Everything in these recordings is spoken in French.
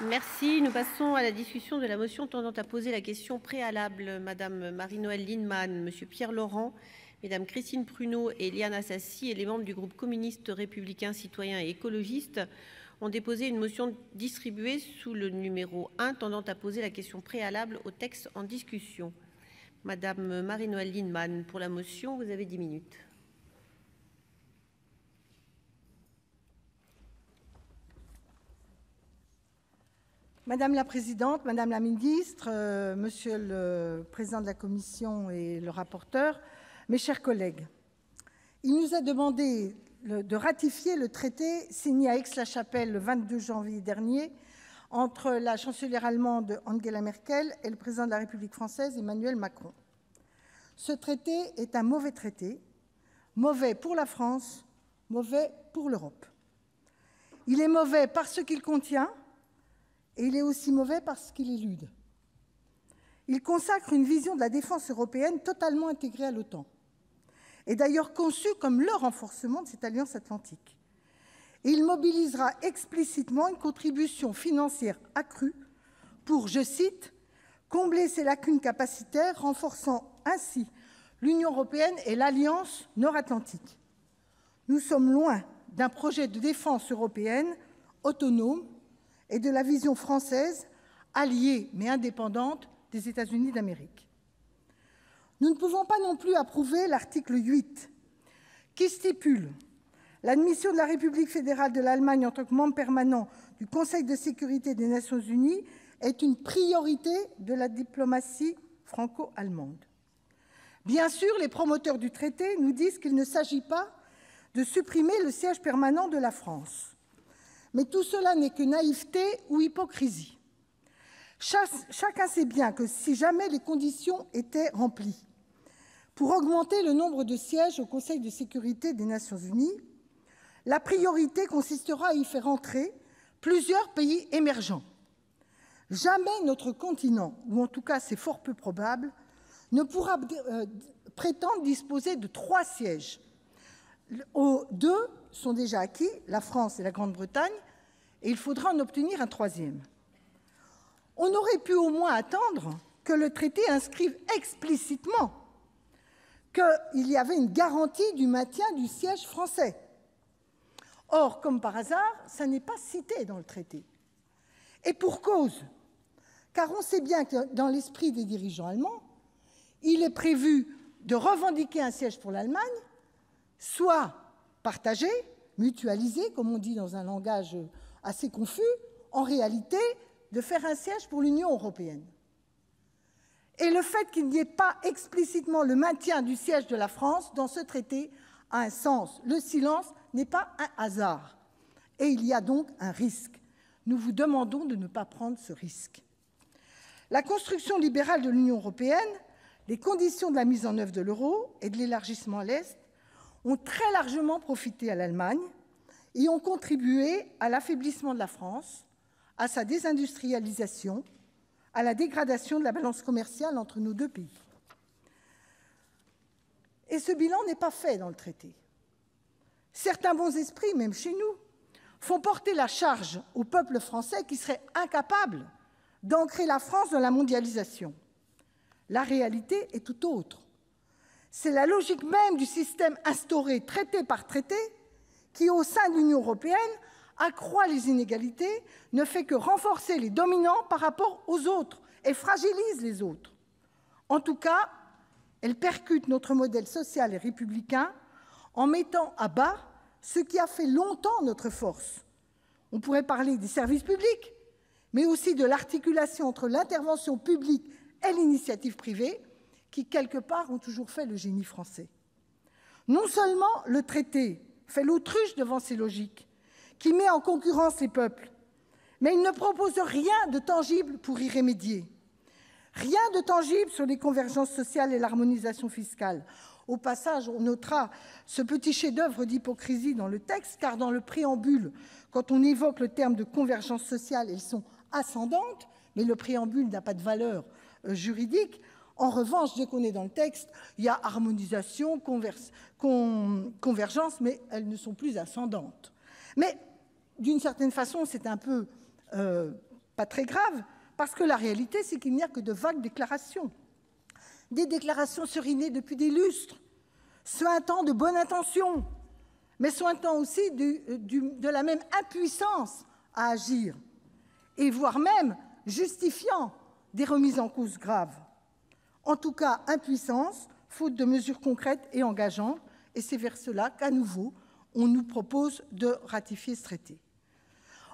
Merci. Nous passons à la discussion de la motion tendant à poser la question préalable. Madame Marie-Noëlle Lienemann, Monsieur Pierre Laurent, Mesdames Christine Pruneau et Éliane Assassi et les membres du groupe communiste républicain citoyen et écologiste ont déposé une motion distribuée sous le numéro 1 tendant à poser la question préalable au texte en discussion. Madame Marie-Noëlle Lienemann, pour la motion, vous avez 10 minutes. Madame la Présidente, Madame la Ministre, Monsieur le Président de la Commission et le rapporteur, mes chers collègues, il nous a demandé de ratifier le traité signé à Aix-la-Chapelle le 22 janvier dernier entre la chancelière allemande Angela Merkel et le président de la République française Emmanuel Macron. Ce traité est un mauvais traité, mauvais pour la France, mauvais pour l'Europe. Il est mauvais par ce qu'il contient, et il est aussi mauvais parce qu'il élude. Il consacre une vision de la défense européenne totalement intégrée à l'OTAN, et d'ailleurs conçue comme le renforcement de cette alliance atlantique. Et il mobilisera explicitement une contribution financière accrue pour, je cite, « combler ses lacunes capacitaires, renforçant ainsi l'Union européenne et l'Alliance nord-atlantique ». Nous sommes loin d'un projet de défense européenne autonome et de la vision française, alliée mais indépendante des États-Unis d'Amérique. Nous ne pouvons pas non plus approuver l'article 8, qui stipule « L'admission de la République fédérale de l'Allemagne en tant que membre permanent du Conseil de sécurité des Nations unies est une priorité de la diplomatie franco-allemande ». Bien sûr, les promoteurs du traité nous disent qu'il ne s'agit pas de supprimer le siège permanent de la France. Mais tout cela n'est que naïveté ou hypocrisie. Chacun sait bien que si jamais les conditions étaient remplies pour augmenter le nombre de sièges au Conseil de sécurité des Nations unies, la priorité consistera à y faire entrer plusieurs pays émergents. Jamais notre continent, ou en tout cas c'est fort peu probable, ne pourra prétendre disposer de 3 sièges. 2 sont déjà acquis, la France et la Grande-Bretagne, et il faudra en obtenir un 3e. On aurait pu au moins attendre que le traité inscrive explicitement qu'il y avait une garantie du maintien du siège français. Or, comme par hasard, ça n'est pas cité dans le traité. Et pour cause, car on sait bien que dans l'esprit des dirigeants allemands, il est prévu de revendiquer un siège pour l'Allemagne, soit partagé, mutualisé, comme on dit dans un langage assez confus, en réalité, de faire un siège pour l'Union européenne. Et le fait qu'il n'y ait pas explicitement le maintien du siège de la France dans ce traité a un sens. Le silence n'est pas un hasard. Et il y a donc un risque. Nous vous demandons de ne pas prendre ce risque. La construction libérale de l'Union européenne, les conditions de la mise en œuvre de l'euro et de l'élargissement à l'Est ont très largement profité à l'Allemagne et ont contribué à l'affaiblissement de la France, à sa désindustrialisation, à la dégradation de la balance commerciale entre nos 2 pays. Et ce bilan n'est pas fait dans le traité. Certains bons esprits, même chez nous, font porter la charge au peuple français qui serait incapable d'ancrer la France dans la mondialisation. La réalité est tout autre. C'est la logique même du système instauré traité par traité qui, au sein de l'Union européenne, accroît les inégalités, ne fait que renforcer les dominants par rapport aux autres et fragilise les autres. En tout cas, elle percute notre modèle social et républicain en mettant à bas ce qui a fait longtemps notre force. On pourrait parler des services publics, mais aussi de l'articulation entre l'intervention publique et l'initiative privée, qui, quelque part, ont toujours fait le génie français. Non seulement le traité fait l'autruche devant ces logiques, qui met en concurrence les peuples, mais il ne propose rien de tangible pour y remédier. Rien de tangible sur les convergences sociales et l'harmonisation fiscale. Au passage, on notera ce petit chef-d'œuvre d'hypocrisie dans le texte, car dans le préambule, quand on évoque le terme de convergence sociale, elles sont ascendantes, mais le préambule n'a pas de valeur juridique. En revanche, dès qu'on est dans le texte, il y a harmonisation, convergence, mais elles ne sont plus ascendantes. Mais d'une certaine façon, c'est un peu Pas très grave, parce que la réalité, c'est qu'il n'y a que de vagues déclarations. Des déclarations surinées depuis des lustres, suintant de bonnes intentions, mais suintant aussi de la même impuissance à agir, et voire même justifiant des remises en cause graves. En tout cas, impuissance, faute de mesures concrètes et engageantes, et c'est vers cela qu'à nouveau, on nous propose de ratifier ce traité.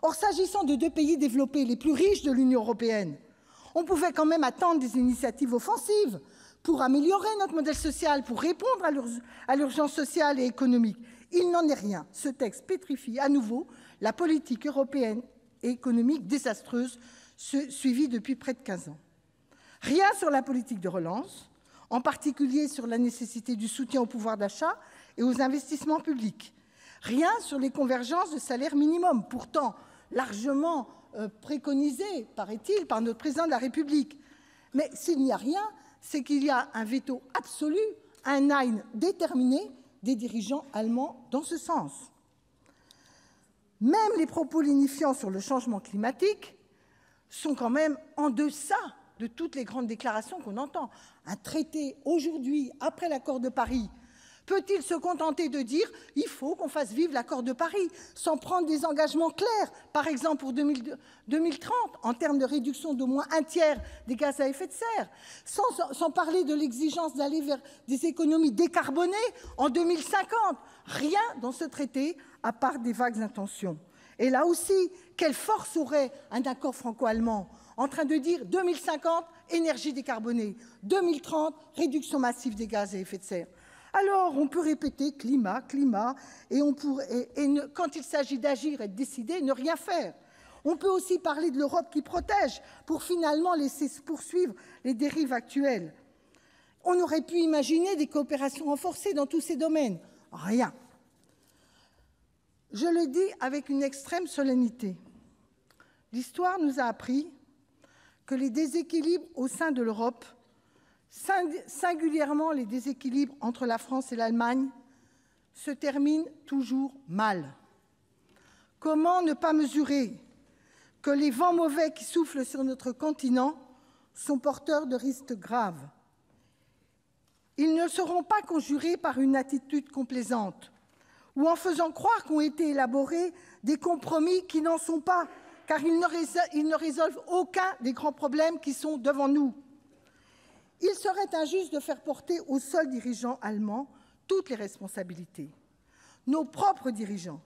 Or, s'agissant de 2 pays développés, les plus riches de l'Union européenne, on pouvait quand même attendre des initiatives offensives pour améliorer notre modèle social, pour répondre à l'urgence sociale et économique. Il n'en est rien. Ce texte pétrifie à nouveau la politique européenne et économique désastreuse suivie depuis près de 15 ans. Rien sur la politique de relance, en particulier sur la nécessité du soutien au pouvoir d'achat et aux investissements publics. Rien sur les convergences de salaire minimum, pourtant largement préconisées, paraît-il, par notre président de la République. Mais s'il n'y a rien, c'est qu'il y a un veto absolu, un Nein déterminé des dirigeants allemands dans ce sens. Même les propos lénifiants sur le changement climatique sont quand même en deçà de toutes les grandes déclarations qu'on entend. Un traité, aujourd'hui, après l'accord de Paris, peut-il se contenter de dire « il faut qu'on fasse vivre l'accord de Paris » sans prendre des engagements clairs, par exemple pour 2030, en termes de réduction d'au moins 1/3 des gaz à effet de serre, sans parler de l'exigence d'aller vers des économies décarbonées en 2050. Rien dans ce traité, à part des vagues intentions. Et là aussi, quelle force aurait un accord franco-allemand en train de dire 2050, énergie décarbonée, 2030, réduction massive des gaz à effet de serre. Alors, on peut répéter climat, climat, et quand il s'agit d'agir et de décider, ne rien faire. On peut aussi parler de l'Europe qui protège, pour finalement laisser se poursuivre les dérives actuelles. On aurait pu imaginer des coopérations renforcées dans tous ces domaines. Rien. Je le dis avec une extrême solennité. L'histoire nous a appris que les déséquilibres au sein de l'Europe, singulièrement les déséquilibres entre la France et l'Allemagne, se terminent toujours mal. Comment ne pas mesurer que les vents mauvais qui soufflent sur notre continent sont porteurs de risques graves? Ils ne seront pas conjurés par une attitude complaisante ou en faisant croire qu'ont été élaborés des compromis qui n'en sont pas, car ils ne résolvent aucun des grands problèmes qui sont devant nous. Il serait injuste de faire porter aux seuls dirigeants allemands toutes les responsabilités. Nos propres dirigeants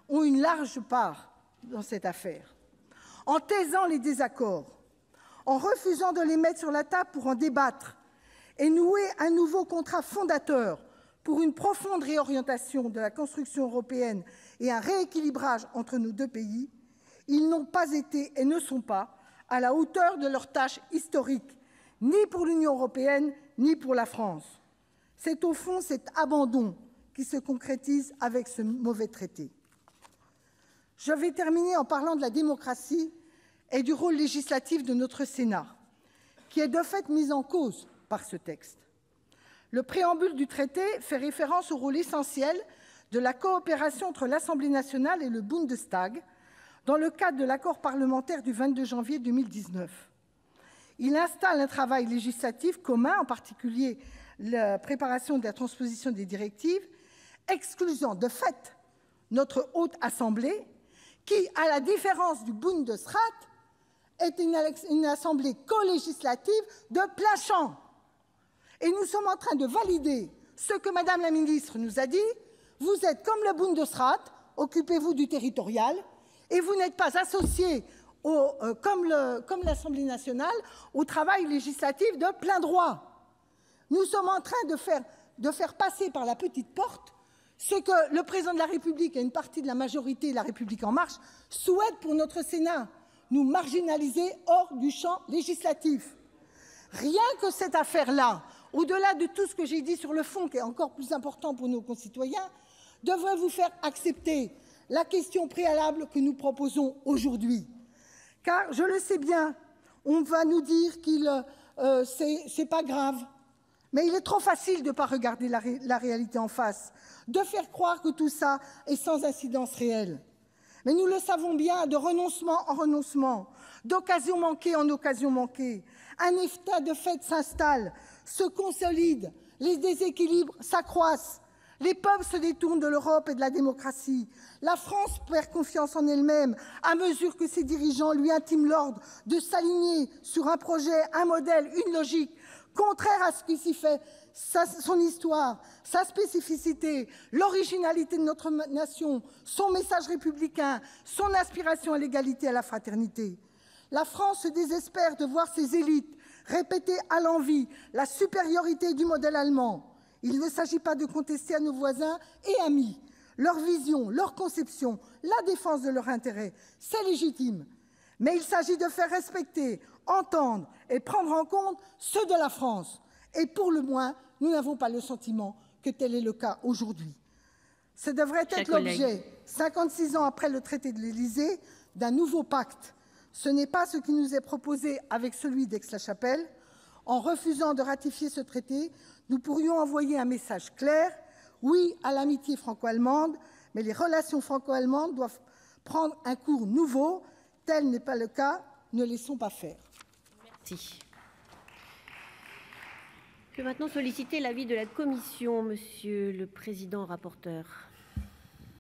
ont une large part dans cette affaire. En taisant les désaccords, en refusant de les mettre sur la table pour en débattre et nouer un nouveau contrat fondateur pour une profonde réorientation de la construction européenne et un rééquilibrage entre nos 2 pays, ils n'ont pas été et ne sont pas à la hauteur de leur tâche historique, ni pour l'Union européenne, ni pour la France. C'est au fond cet abandon qui se concrétise avec ce mauvais traité. Je vais terminer en parlant de la démocratie et du rôle législatif de notre Sénat, qui est de fait mis en cause par ce texte. Le préambule du traité fait référence au rôle essentiel de la coopération entre l'Assemblée nationale et le Bundestag dans le cadre de l'accord parlementaire du 22 janvier 2019. Il installe un travail législatif commun, en particulier la préparation de la transposition des directives, excluant de fait notre Haute Assemblée, qui, à la différence du Bundesrat, est une assemblée co-législative de plein champ. Et nous sommes en train de valider ce que Madame la ministre nous a dit. Vous êtes comme le Bundesrat, occupez-vous du territorial, et vous n'êtes pas associés, comme l'Assemblée nationale, au travail législatif de plein droit. Nous sommes en train de faire passer par la petite porte ce que le président de la République et une partie de la majorité de La République En Marche souhaitent pour notre Sénat, nous marginaliser hors du champ législatif. Rien que cette affaire-là, au-delà de tout ce que j'ai dit sur le fond, qui est encore plus important pour nos concitoyens, devrait vous faire accepter la question préalable que nous proposons aujourd'hui. Car, je le sais bien, on va nous dire que c'est pas grave, mais il est trop facile de ne pas regarder la réalité en face, de faire croire que tout ça est sans incidence réelle. Mais nous le savons bien, de renoncement en renoncement, d'occasion manquée en occasion manquée, un état de fait s'installe, se consolide, les déséquilibres s'accroissent, les peuples se détournent de l'Europe et de la démocratie. La France perd confiance en elle-même à mesure que ses dirigeants lui intiment l'ordre de s'aligner sur un projet, un modèle, une logique contraire à ce qui s'y fait, son histoire, sa spécificité, l'originalité de notre nation, son message républicain, son aspiration à l'égalité et à la fraternité. La France se désespère de voir ses élites répéter à l'envi la supériorité du modèle allemand. Il ne s'agit pas de contester à nos voisins et amis leur vision, leur conception, la défense de leurs intérêts. C'est légitime. Mais il s'agit de faire respecter, entendre et prendre en compte ceux de la France. Et pour le moins, nous n'avons pas le sentiment que tel est le cas aujourd'hui. Ce devrait être l'objet, 56 ans après le traité de l'Élysée, d'un nouveau pacte. Ce n'est pas ce qui nous est proposé avec celui d'Aix-la-Chapelle. En refusant de ratifier ce traité, nous pourrions envoyer un message clair. Oui à l'amitié franco-allemande, mais les relations franco-allemandes doivent prendre un cours nouveau. Tel n'est pas le cas. Ne laissons pas faire. Merci. Je vais maintenant solliciter l'avis de la Commission, Monsieur le Président rapporteur.